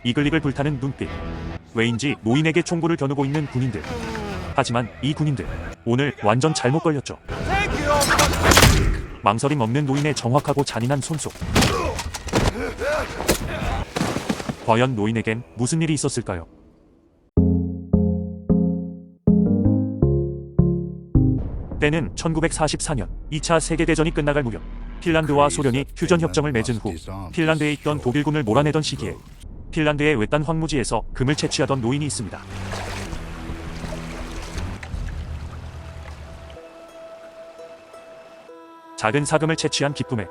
이글이글 불타는 눈빛. 왜인지 노인에게 총구를 겨누고 있는 군인들. 하지만 이 군인들 오늘 완전 잘못 걸렸죠. 망설임 없는 노인의 정확하고 잔인한 손속. 과연 노인에겐 무슨 일이 있었을까요? 때는 1944년 2차 세계대전이 끝나갈 무렵 핀란드와 소련이 휴전협정을 맺은 후 핀란드에 있던 독일군을 몰아내던 시기에 핀란드의 외딴 황무지에서 금을 채취하던 노인이 있습니다. 작은 사금을 채취한 기쁨에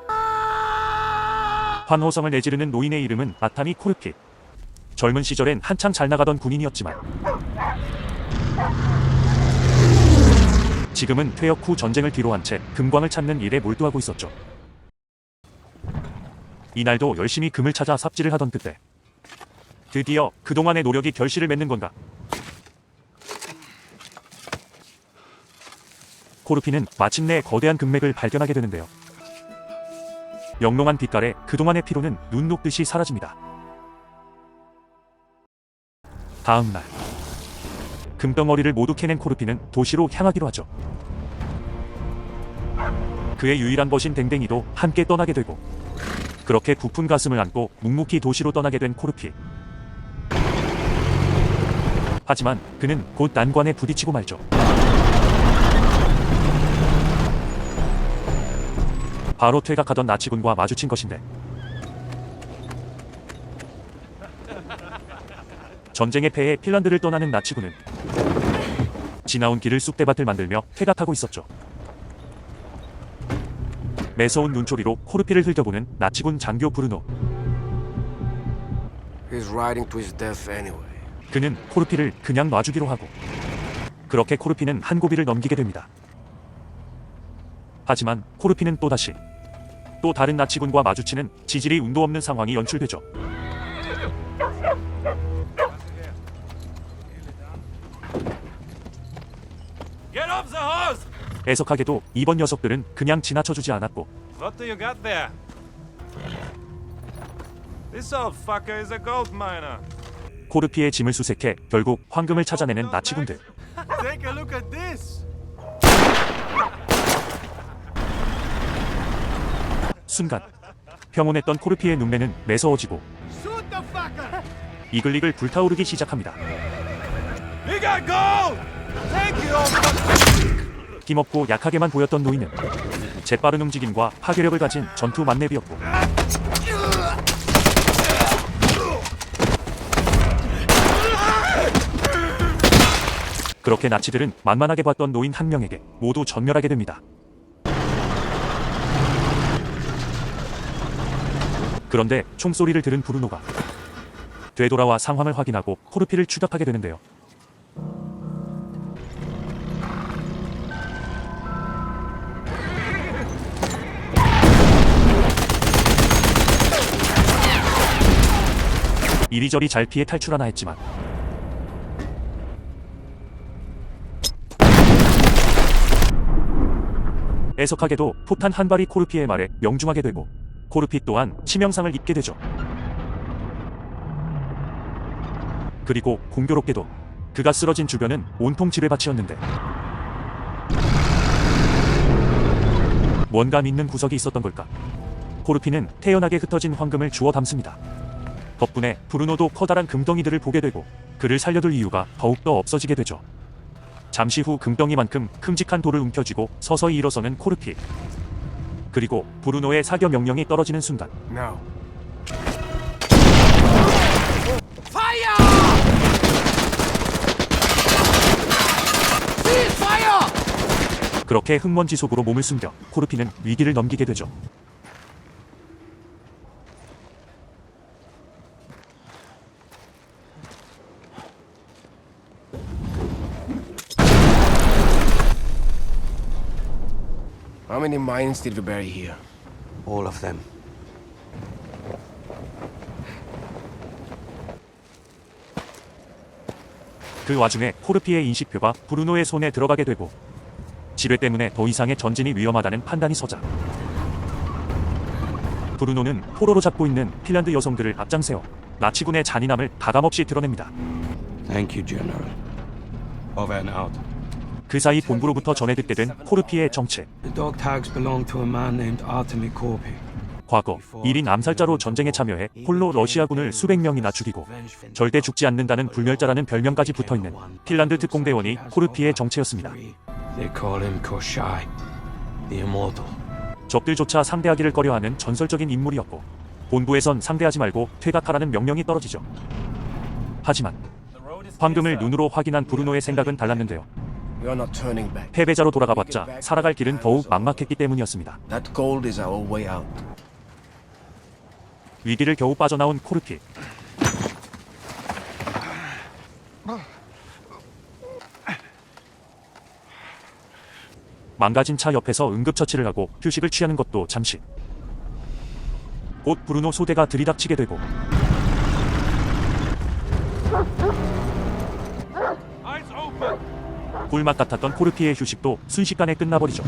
환호성을 내지르는 노인의 이름은 아타미 코르피. 젊은 시절엔 한창 잘 나가던 군인이었지만 지금은 퇴역 후 전쟁을 뒤로한 채 금광을 찾는 일에 몰두하고 있었죠. 이날도 열심히 금을 찾아 삽질을 하던 그때 드디어 그동안의 노력이 결실을 맺는 건가? 코르피는 마침내 거대한 금맥을 발견하게 되는데요. 영롱한 빛깔에 그동안의 피로는 눈 녹듯이 사라집니다. 다음 날 금덩어리를 모두 캐낸 코르피는 도시로 향하기로 하죠. 그의 유일한 벗인 댕댕이도 함께 떠나게 되고 그렇게 부푼 가슴을 안고 묵묵히 도시로 떠나게 된 코르피. 하지만 그는 곧 난관에 부딪히고 말죠. 바로 퇴각하던 나치군과 마주친 것인데 전쟁의 패해 핀란드를 떠나는 나치군은 지나온 길을 쑥대밭을 만들며 퇴각하고 있었죠. 매서운 눈초리로 코르피를 흘겨보는 나치군 장교 브루노. He's riding to his death anyway. 그는 코르피를 그냥 놔주기로 하고 그렇게 코르피는 한 고비를 넘기게 됩니다. 하지만 코르피는 또다시 또 다른 나치군과 마주치는 지질이 운도 없는 상황이 연출되죠. 애석하게도 이번 녀석들은 그냥 지나쳐주지 않았고 What do you got there? This old fucker is a gold miner. 코르피의 짐을 수색해 결국 황금을 찾아내는 나치군들. Take a look at this. 순간 평온했던 코르피의 눈매는 매서워지고 Shoot the fucker. 이글이글 불타오르기 시작합니다. We got gold. Take it, old fucker. 힘없고 약하게만 보였던 노인은 재빠른 움직임과 파괴력을 가진 전투 만렙이었고 그렇게 나치들은 만만하게 봤던 노인 한 명에게 모두 전멸하게 됩니다. 그런데 총소리를 들은 브루노가 되돌아와 상황을 확인하고 코르피를 추격하게 되는데요. 이리저리 잘 피해 탈출하나 했지만 애석하게도 포탄 한 발이 코르피의 말에 명중하게 되고 코르피 또한 치명상을 입게 되죠. 그리고 공교롭게도 그가 쓰러진 주변은 온통 지뢰밭이었는데 뭔가 믿는 구석이 있었던 걸까? 코르피는 태연하게 흩어진 황금을 주워 담습니다. 덕분에 브루노도 커다란 금덩이들을 보게 되고 그를 살려둘 이유가 더욱더 없어지게 되죠. 잠시 후 금덩이만큼 큼직한 돌을 움켜쥐고 서서히 일어서는 코르피. 그리고 브루노의 사격 명령이 떨어지는 순간 Now. 그렇게 흙먼지 속으로 몸을 숨겨 코르피는 위기를 넘기게 되죠. How many mines did we bury here? All of them. 그 와중에 코르피의 인식표가 브루노의 손에 들어가게 되고 지뢰 때문에 더 이상의 전진이 위험하다는 판단이 서자 브루노는 포로로 잡고 있는 핀란드 여성들을 앞장세워 나치군의 잔인함을 가감없이 드러냅니다. Thank you, General. Over and out. 그 사이 본부로부터 전해 듣게 된 코르피의 정체. The dog tags belong to a man named Artemy Korpi. 과거 1인 암살자로 전쟁에 참여해 홀로 러시아군을 수백 명이나 죽이고 절대 죽지 않는다는 불멸자라는 별명까지 붙어있는 핀란드 특공대원이 코르피의 정체였습니다. They call him Koshai, the Immortal. 적들조차 상대하기를 꺼려하는 전설적인 인물이었고 본부에선 상대하지 말고 퇴각하라는 명령이 떨어지죠. 하지만 황금을 눈으로 확인한 브루노의 생각은 달랐는데요. We are not turning back. 패배자로 돌아가봤자 살아갈 길은 더욱 막막했기 때문이었습니다. That gold is our way out. 위기를 겨우 빠져나온 코르피. 망가진 차 옆에서 응급처치를 하고 휴식을 취하는 것도 잠시. 곧 브루노 소대가 들이닥치게 되고 Eyes open. 꿀맛 같았던 코르피의 휴식도 순식간에 끝나버리죠.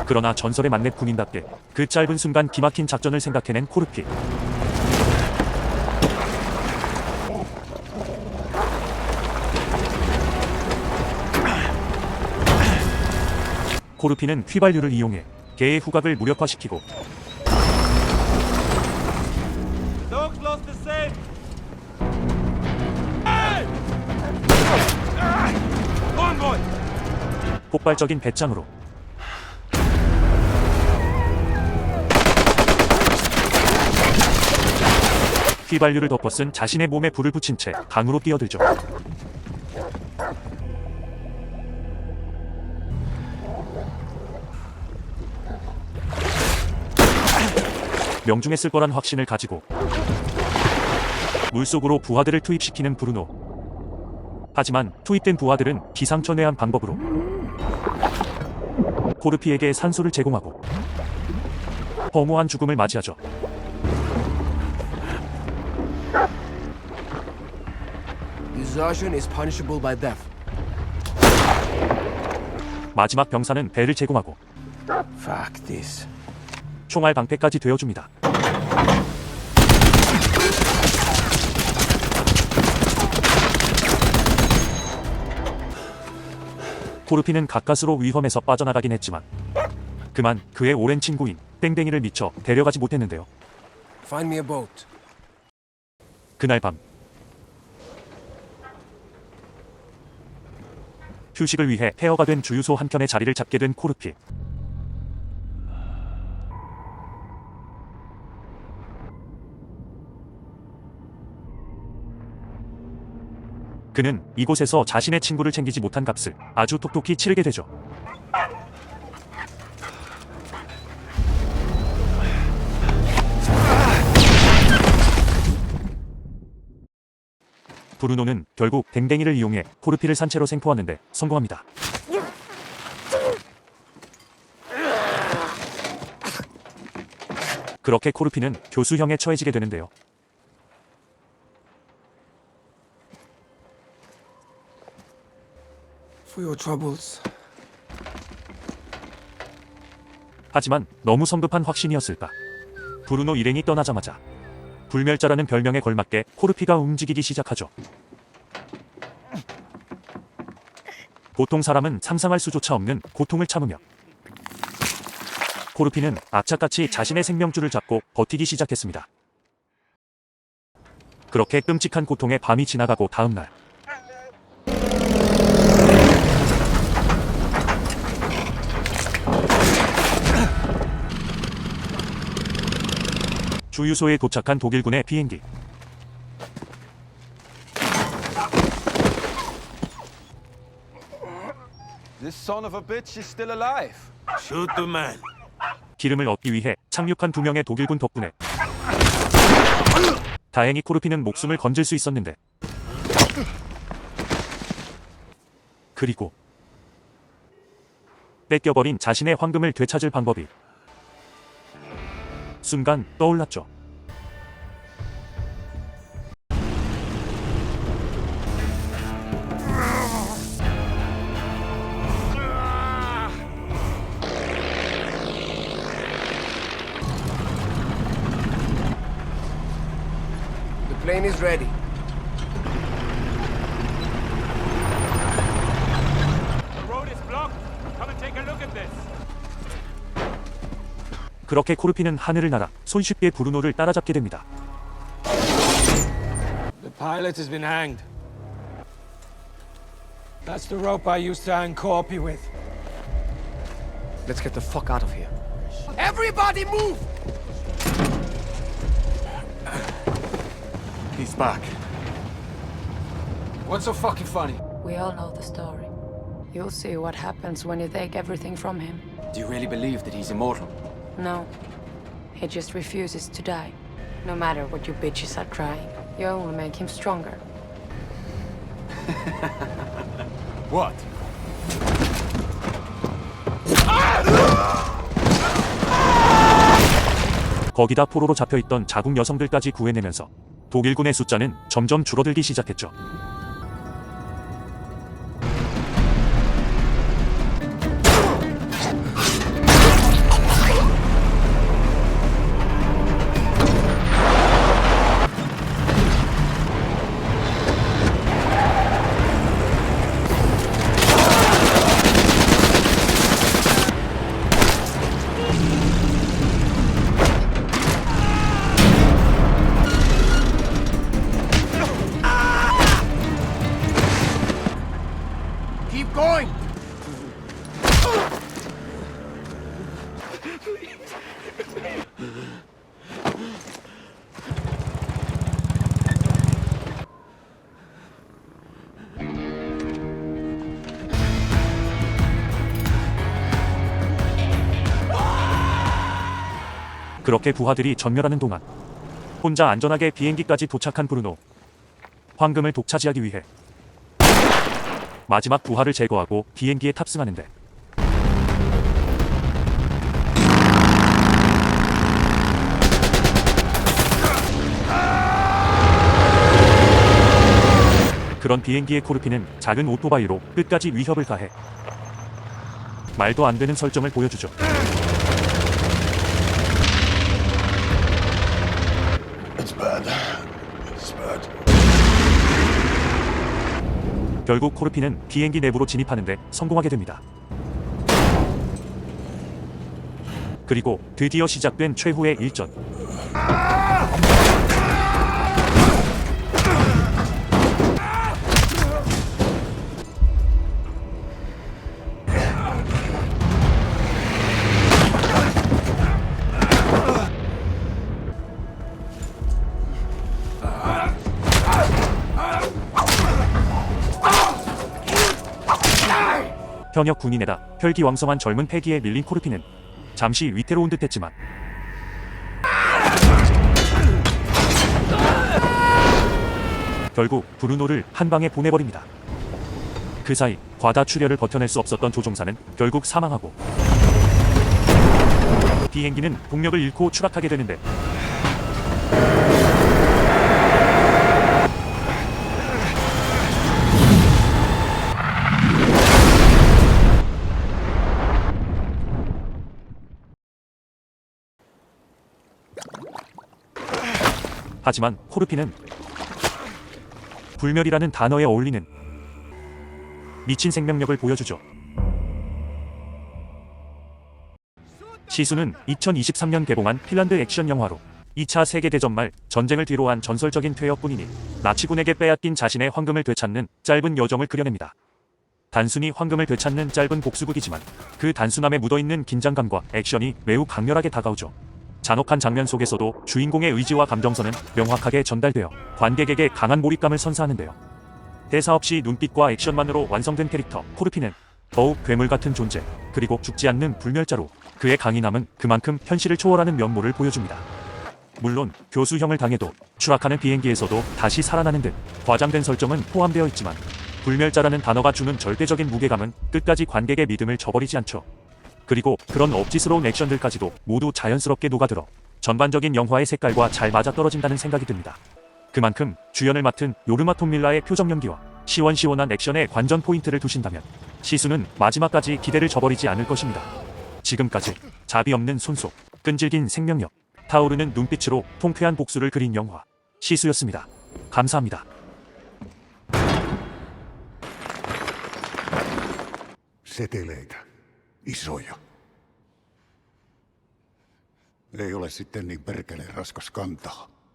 그러나 전설의 만렙 군인답게 그 짧은 순간 기막힌 작전을 생각해낸 코르피. 코르피는 휘발유를 이용해 개의 후각을 무력화시키고 Dogs lost the scent. Hey! On boy. 폭발적인 배짱으로 휘발유를 덮어 쓴 자신의 몸에 불을 붙인 채 강으로 뛰어들죠. 명중했을 거란 확신을 가지고 물속으로 부하들을 투입시키는 브루노. 하지만 투입된 부하들은 기상천외한 방법으로 코르피에게 산소를 제공하고 허무한 죽음을 맞이하죠. Desertion is punishable by death. 마지막 병사는 배를 제공하고 Fuck this. 총알 방패까지 되어줍니다. 코르피는 가까스로 위험에서 빠져나가긴 했지만 그만 그의 오랜 친구인 땡땡이를 미처 데려가지 못했는데요. Find me a boat. 그날 밤 휴식을 위해 폐허가 된 주유소 한켠에 자리를 잡게 된 코르피. 그는 이곳에서 자신의 친구를 챙기지 못한 값을 아주 톡톡히 치르게 되죠. 브루노는 결국 댕댕이를 이용해 코르피를 산채로 생포하는데 성공합니다. 그렇게 코르피는 교수형에 처해지게 되는데요. For your troubles. 하지만 너무 성급한 확신이었을까. 브루노 일행이 떠나자마자 불멸자라는 별명에 걸맞게 코르피가 움직이기 시작하죠. 보통 사람은 상상할 수조차 없는 고통을 참으며 코르피는 악착같이 자신의 생명줄을 잡고 버티기 시작했습니다. 그렇게 끔찍한 고통의 밤이 지나가고 다음날 주유소에 도착한 독일군의 비행기. This son of a bitch is still alive. Shoot the man. 기름을 얻기 위해 착륙한 2명의 독일군 덕분에 다행히 코르피는 목숨을 건질 수 있었는데 그리고 뺏겨버린 자신의 황금을 되찾을 방법이 순간 떠올랐죠. Plane is ready. The road is blocked. Come and take a look at this. 그렇게 코르피는 하늘을 날아 손쉽게 브루노를 따라잡게 됩니다. The pilot has been hanged. That's the rope I used to hang Corpy with. Let's get the fuck out of here. Everybody move! He's back. What's so fucking funny? We all know the story. You'll see what happens when you take everything from him. Do you really believe that he's immortal? No. He just refuses to die. No matter what you bitches are trying, you only make him stronger. What? 거기다 포로로 잡혀있던 자국 여성들까지 구해내면서 독일군의 숫자는 점점 줄어들기 시작했죠. Keep going! 그렇게 부하들이 전멸하는 동안 혼자 안전하게 비행기까지 도착한 브루노. 황금을 독차지하기 위해 마지막 부하를 제거하고 비행기에 탑승하는데 그런 비행기의 코르피는 작은 오토바이로 끝까지 위협을 가해 말도 안 되는 설정을 보여주죠. 결국 코르피는 비행기 내부로 진입하는데 성공하게 됩니다. 그리고 드디어 시작된 최후의 일전. 현역 군인에다 혈기왕성한 젊은 패기에 밀린 코르피는 잠시 위태로운 듯했지만 결국 브루노를 한 방에 보내버립니다. 그 사이 과다 출혈을 버텨낼 수 없었던 조종사는 결국 사망하고 비행기는 동력을 잃고 추락하게 되는데 하지만 코르피는 불멸이라는 단어에 어울리는 미친 생명력을 보여주죠. 시수는 2023년 개봉한 핀란드 액션 영화로 2차 세계대전 말 전쟁을 뒤로한 전설적인 퇴역군인이 나치군에게 빼앗긴 자신의 황금을 되찾는 짧은 여정을 그려냅니다. 단순히 황금을 되찾는 짧은 복수극이지만 그 단순함에 묻어있는 긴장감과 액션이 매우 강렬하게 다가오죠. 잔혹한 장면 속에서도 주인공의 의지와 감정선은 명확하게 전달되어 관객에게 강한 몰입감을 선사하는데요. 대사 없이 눈빛과 액션만으로 완성된 캐릭터 코르피는 더욱 괴물 같은 존재, 그리고 죽지 않는 불멸자로 그의 강인함은 그만큼 현실을 초월하는 면모를 보여줍니다. 물론 교수형을 당해도 추락하는 비행기에서도 다시 살아나는 듯 과장된 설정은 포함되어 있지만 불멸자라는 단어가 주는 절대적인 무게감은 끝까지 관객의 믿음을 저버리지 않죠. 그리고 그런 억지스러운 액션들까지도 모두 자연스럽게 녹아들어 전반적인 영화의 색깔과 잘 맞아떨어진다는 생각이 듭니다. 그만큼 주연을 맡은 요르마 톰밀라의 표정 연기와 시원시원한 액션에 관전 포인트를 두신다면 시수는 마지막까지 기대를 저버리지 않을 것입니다. 지금까지 자비 없는 손속, 끈질긴 생명력, 타오르는 눈빛으로 통쾌한 복수를 그린 영화 시수였습니다. 감사합니다. Seteleitä. Isoja. Ei ole sitten niin perkeleen raskas kantaa.